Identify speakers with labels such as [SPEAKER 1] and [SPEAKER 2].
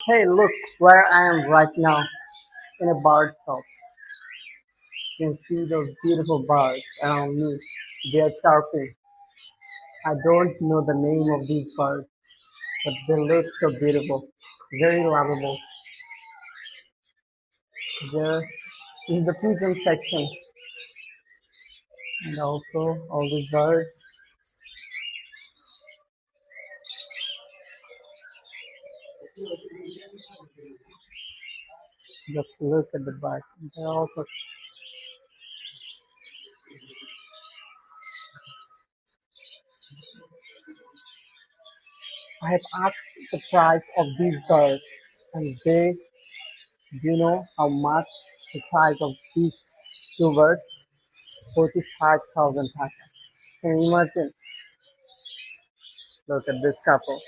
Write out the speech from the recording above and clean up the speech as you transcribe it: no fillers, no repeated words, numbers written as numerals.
[SPEAKER 1] Hey, look where I am right now in a bird shop. You can see those beautiful birds around me. They are chirping. I don't know the name of these birds, but they look so beautiful, very lovable. There is the pigeon section, and also all the birds. Just look at the birds. They're also. I have asked the price of these birds, and they do you know how much the price of these two birds? 45,000 taka. Can you imagine? Look at this couple.